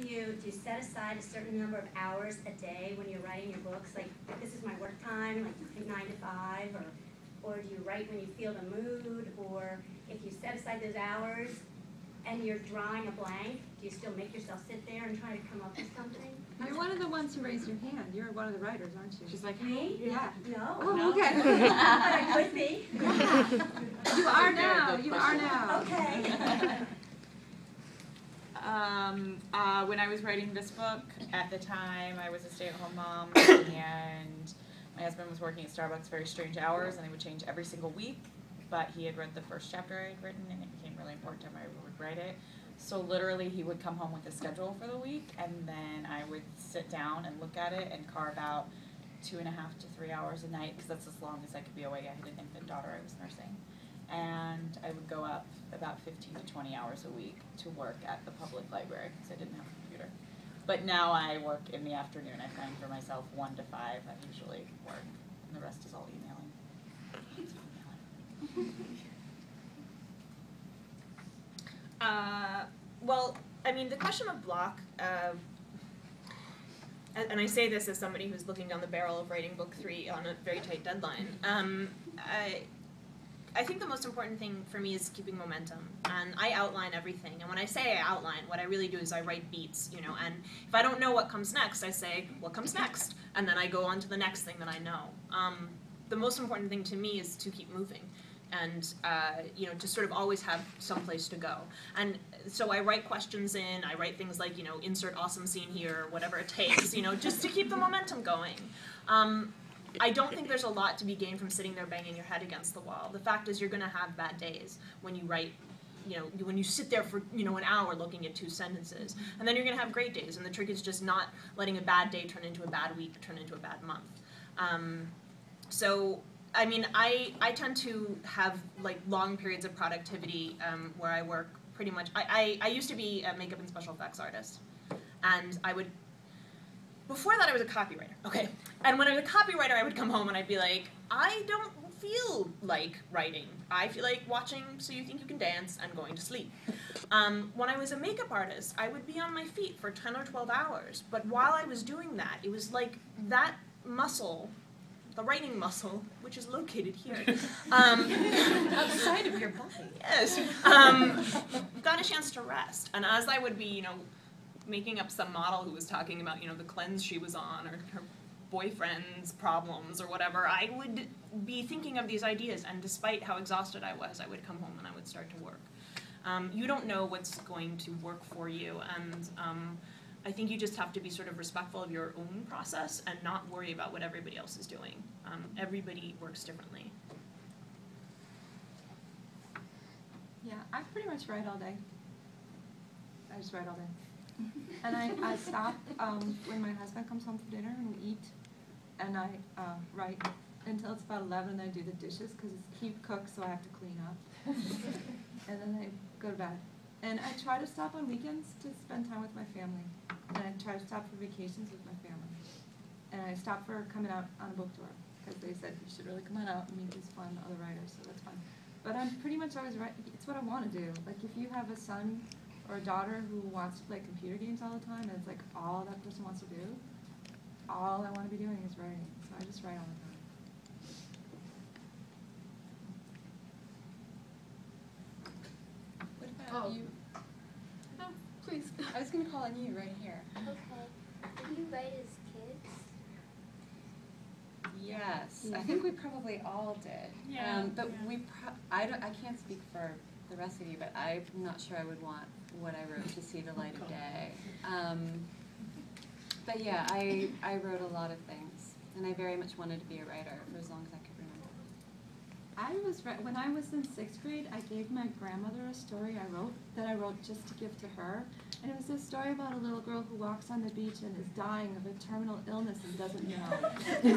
do you set aside a certain number of hours a day when you're writing your books? Like, this is my work time, like 9 to 5, or do you write when you feel the mood, or if you set aside those hours and you're drawing a blank, do you still make yourself sit there and try to come up with something? You're one of the ones who raised your hand. You're one of the writers, aren't you? She's like, Me? yeah. No. Oh, no. okay. But I could be. Yeah. You are now. You are now. Okay. When I was writing this book, at the time, I was a stay-at-home mom, and my husband was working at Starbucks very strange hours, and they would change every single week. But he had read the first chapter I had written, and it became really important to him I would write it. So literally, he would come home with a schedule for the week, and then I would sit down and look at it and carve out 2.5 to 3 hours a night, because that's as long as I could be away. I had an infant daughter I was nursing. And I would go up about 15 to 20 hours a week to work at the public library, because I didn't have a computer. But now I work in the afternoon. I find for myself 1 to 5. I usually work, and the rest is all emailing. Well, I mean, the question of block, and I say this as somebody who's looking down the barrel of writing book 3 on a very tight deadline, I think the most important thing for me is keeping momentum, and I outline everything. And when I say I outline, what I really do is I write beats, you know, and if I don't know what comes next, I say, what comes next? And then I go on to the next thing that I know. The most important thing to me is to keep moving, and you know, to sort of always have some place to go. And so I write questions in, I write things like, you know, insert awesome scene here, whatever it takes, you know, just to keep the momentum going. I don't think there's a lot to be gained from sitting there banging your head against the wall. The fact is you're going to have bad days when you write, you know, when you sit there for, you know, an hour looking at 2 sentences. And then you're going to have great days, and the trick is just not letting a bad day turn into a bad week, turn into a bad month. So, I mean, I tend to have, like, long periods of productivity where I work pretty much. I used to be a makeup and special effects artist, and I would, before that I was a copywriter, okay? And when I was a copywriter, I would come home and I'd be like, I don't feel like writing. I feel like watching So You Think You Can Dance and going to sleep. When I was a makeup artist, I would be on my feet for 10 or 12 hours, but while I was doing that, it was like that muscle, the writing muscle, which is located here, Outside of your body. yes, got a chance to rest. And as I would be, you know, making up some model who was talking about, you know, the cleanse she was on, or her boyfriend's problems, or whatever, I would be thinking of these ideas, and despite how exhausted I was, I would come home and I would start to work. You don't know what's going to work for you, and I think you just have to be sort of respectful of your own process and not worry about what everybody else is doing. Everybody works differently. Yeah, I pretty much write all day. I just write all day. And I stop when my husband comes home for dinner and we eat, and I write until it's about 11, and then I do the dishes because he cooks, so I have to clean up. And then I go to bed. And I try to stop on weekends to spend time with my family. And I try to stop for vacations with my family. And I stop for coming out on a book tour, because they said you should really come on out and meet these fun other writers, so that's fun. But I'm pretty much always writing. It's what I want to do. Like, if you have a son or a daughter who wants to play computer games all the time, and it's like all that person wants to do, all I want to be doing is writing. So I just write all the time. What about you? No, please. I was going to call on you right here. Okay. Did you write as kids? Yes, Yeah. I think we probably all did. Yeah. But we, I can't speak for the rest of you, but I'm not sure I would want what I wrote to see the light of day. But yeah, I wrote a lot of things, and I very much wanted to be a writer for as long as I could remember. When I was in 6th grade, I gave my grandmother a story I wrote just to give to her. And it was a story about a little girl who walks on the beach and is dying of a terminal illness and doesn't know. Did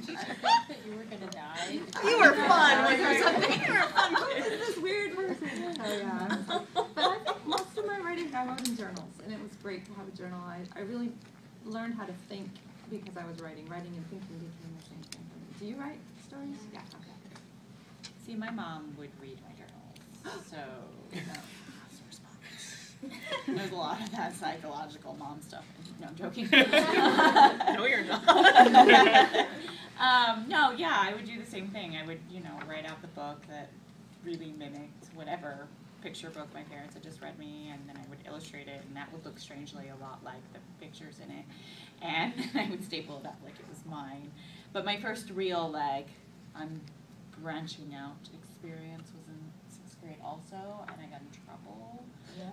you think that you were going to die? You were fun when you were something. You were a fun kid. This weird person. So yeah. But I think most of my writing I wrote in journals, and it was great to have a journal. I really learned how to think because I was writing. Writing and thinking became the same thing for me. Do you write stories? Yeah. Okay. See, my mom would read my journals, so There's a lot of that psychological mom stuff. No, I'm joking. No, you're not. No, yeah, I would do the same thing. I would, write out the book that really mimicked whatever picture book my parents had just read me, and then I would illustrate it, and that would look strangely a lot like the pictures in it. And I would staple it up like it was mine. But my first real, I'm branching out experience was in 6th grade also, and I got in trouble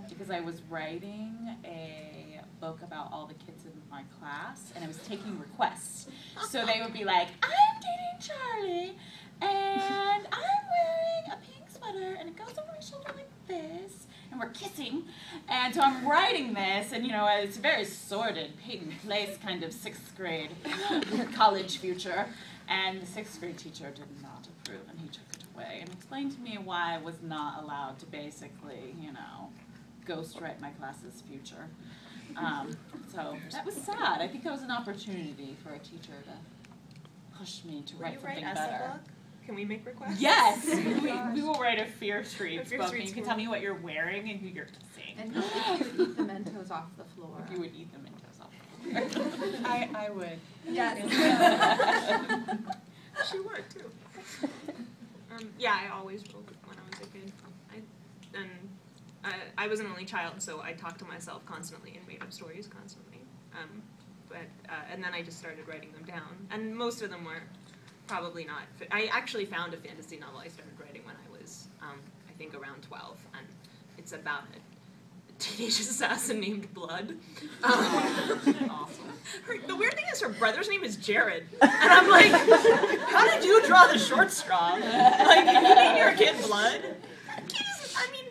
because I was writing a book about all the kids in my class, and I was taking requests. So they would be like, I'm dating Charlie, and I'm wearing a pink sweater, and it goes over my shoulder like this, and we're kissing. And so I'm writing this, and it's a very sordid, Peyton Place kind of 6th grade college future. And the 6th grade teacher did not approve, and he took it away and explained to me why I was not allowed to basically, ghostwrite my class's future. So that was sad. I think that was an opportunity for a teacher to push me to write something better. Book? Can we make requests? Yes! we will write a Fear Streets Fear book, Streets and you can tell me what you're wearing and who you're kissing. And if you eat the Mentos off the floor. If you would eat the Mentos off the floor. I would. Yes. She would too. Yeah, I always wrote when I was a kid. I was an only child, so I talked to myself constantly and made up stories constantly. And then I just started writing them down, and most of them were probably not. I actually found a fantasy novel I started writing when I was, I think, around 12, and it's about a teenage assassin named Blood. Awesome. The weird thing is her brother's name is Jared. And I'm like, how did you draw the short straw? Like, you name your kid Blood?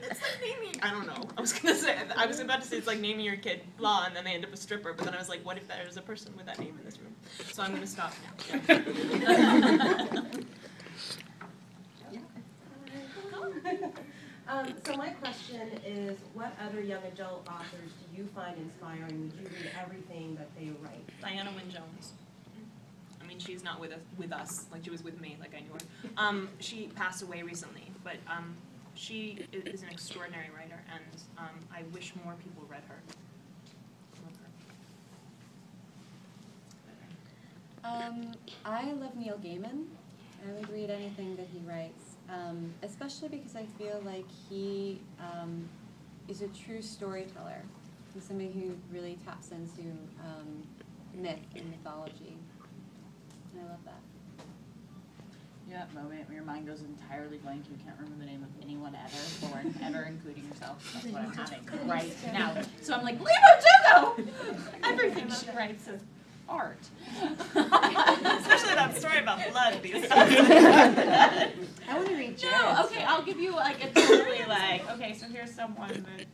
It's like naming, I don't know. I was about to say it's like naming your kid blah, and then they end up a stripper, but then I was like, what if there's a person with that name in this room? So I'm going to stop now. So my question is, what other young adult authors do you find inspiring? Would you read everything that they write? Diana Wynne Jones. I mean, she's not with us, like she was with me, like I knew her. She passed away recently, but she is an extraordinary writer, and I wish more people read her. I love Neil Gaiman. I would read anything that he writes, especially because I feel like he is a true storyteller. He's somebody who really taps into myth and mythology, and I love that. That moment where your mind goes entirely blank, you can't remember the name of anyone ever born, ever, including yourself. That's what I'm having right now. So I'm like, Lebo Dugo! Everything she writes is art. Especially that story about blood. I want to read Jared. No, okay, I'll give you like a totally okay, so here's someone that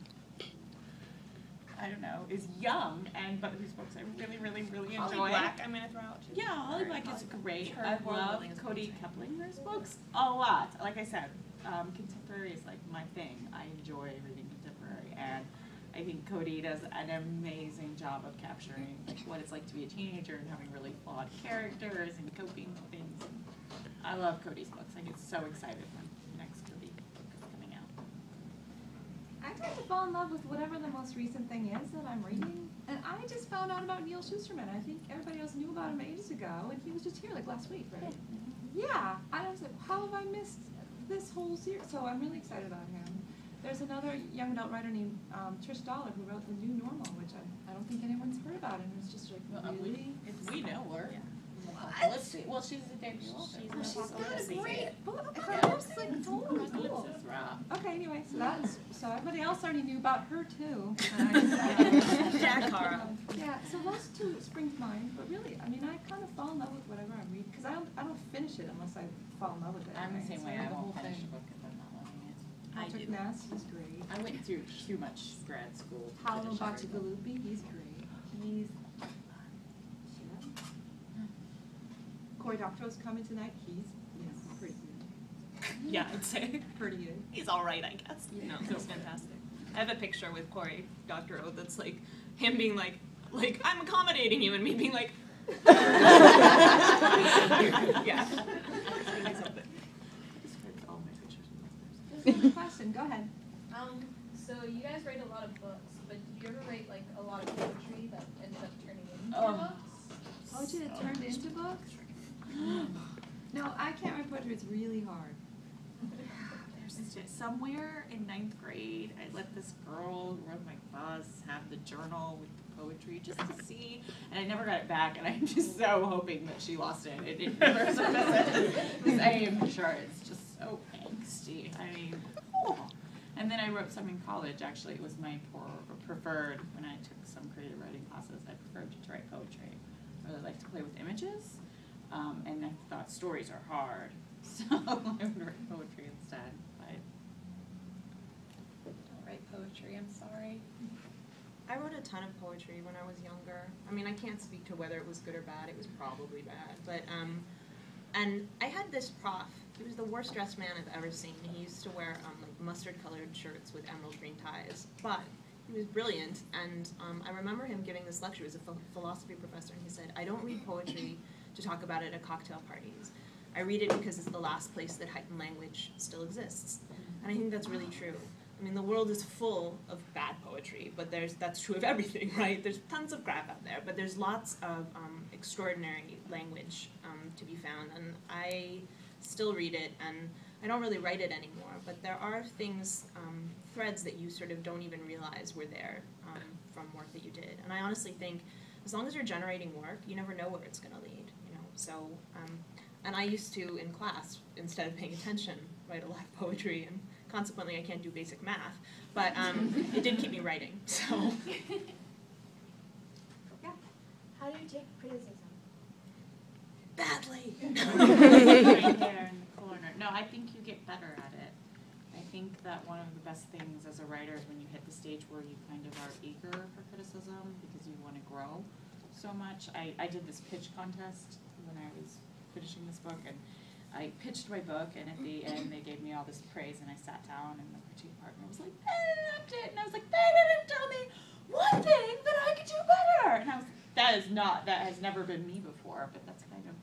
I don't know, is young, but whose books I really, really, really enjoy. Holly Black, I'm going to throw out. Yeah, Holly Black is great. Her I world love building is Cody amazing. Keplinger's books a lot. Like I said, contemporary is like my thing. I enjoy reading contemporary, and I think Cody does an amazing job of capturing what it's like to be a teenager and having really flawed characters and coping with things. And I love Cody's books. I get so excited when the next Cody book is coming out. I tend to fall in love with whatever the most recent thing is that I'm reading. And I just found out about Neil Shusterman. I think everybody else knew about him ages ago, and he was just here like last week, right? Yeah. I was like, how have I missed this whole series? So I'm really excited about him. There's another young adult writer named Trish Dollar who wrote The New Normal, which I don't think anyone's heard about, and it's just like really. We know her. Yeah. Let's see. Well, she's a debut author. She's got a great book. Yeah. Her book's like totally cool. This is rough. Okay, anyway, so everybody else already knew about her too. Jack Cara. Yeah, so those two spring to mind, but really, I mean, I kind of fall in love with whatever I'm reading, because I don't finish it unless I fall in love with it. I'm the right? same So way. read I the won't whole finish thing. a book if I'm not loving it. Patrick Ness is great. I went through too much grad school. to Paolo finish every book. Bacigalupi, he's great. He's. Cory Doctorow's coming tonight. He's pretty good. Yeah, I'd say. Pretty good. He's all right, I guess. No, he's fantastic. I have a picture with Cory Doctorow that's like him being like I'm accommodating you, and me being like. Yeah. There's a question. Go ahead. So So you guys write a lot of books, but did you ever write like a lot of poetry that ended up turning into books? Poetry that turned into books? No, I can't write poetry. It's really hard. Somewhere in 9th grade, I let this girl who rode my bus have the journal with the poetry just to see, and I never got it back, and I'm just so hoping that she lost it. It never surfaced because I am sure it's just so angsty. I mean, and then I wrote some in college, actually. It was my preferred, when I took some creative writing classes, I preferred to write poetry. I really like to play with images, and I thought stories are hard, so I would write poetry instead. Don't write poetry, I'm sorry. I wrote a ton of poetry when I was younger. I mean, I can't speak to whether it was good or bad. It was probably bad. But, and I had this prof. He was the worst dressed man I've ever seen. He used to wear, like, mustard-colored shirts with emerald green ties. But he was brilliant, and I remember him giving this lecture. He was a philosophy professor, and he said, I don't read poetry to talk about it at cocktail parties. I read it because it's the last place that heightened language still exists. And I think that's really true. I mean, the world is full of bad poetry, but that's true of everything, right? There's tons of crap out there, but there's lots of extraordinary language to be found, and I still read it, and I don't really write it anymore, but there are things, threads that you sort of don't even realize were there from work that you did. And I honestly think as long as you're generating work, you never know where it's going to lead, you know? So, and I used to, in class, instead of paying attention, write a lot of poetry, and consequently I can't do basic math, but it did keep me writing, so. Yeah. How do you take criticism? Badly. Right there in the corner. No, I think you get better at it. I think that one of the best things as a writer is when you hit the stage where you kind of are eager for criticism because you want to grow so much. I did this pitch contest when I was finishing this book, and I pitched my book, and at the end they gave me all this praise, and I sat down, and the critique partner was like, they loved it, and I was like, they didn't tell me one thing that I could do better, and I was like, that has never been me before, but that's kind of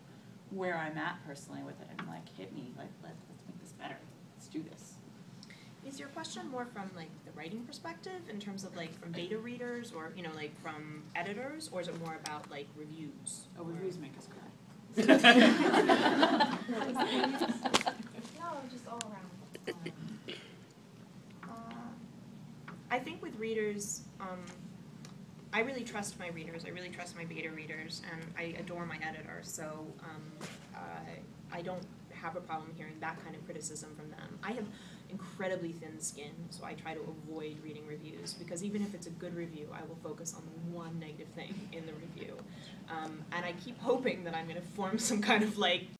where I'm at personally with it. I'm like, hit me, like, let's make this better, let's do this. Is your question more from like the writing perspective in terms of like from beta readers or, you know, like from editors, or is it more about like reviews? Oh, reviews make us cry. No, just all around. I think with readers, I really trust my readers. I really trust my beta readers, and I adore my editor. So I don't have a problem hearing that kind of criticism from them. I have incredibly thin skin, so I try to avoid reading reviews, because even if it's a good review, I will focus on the one negative thing in the review. And I keep hoping that I'm going to form some kind of like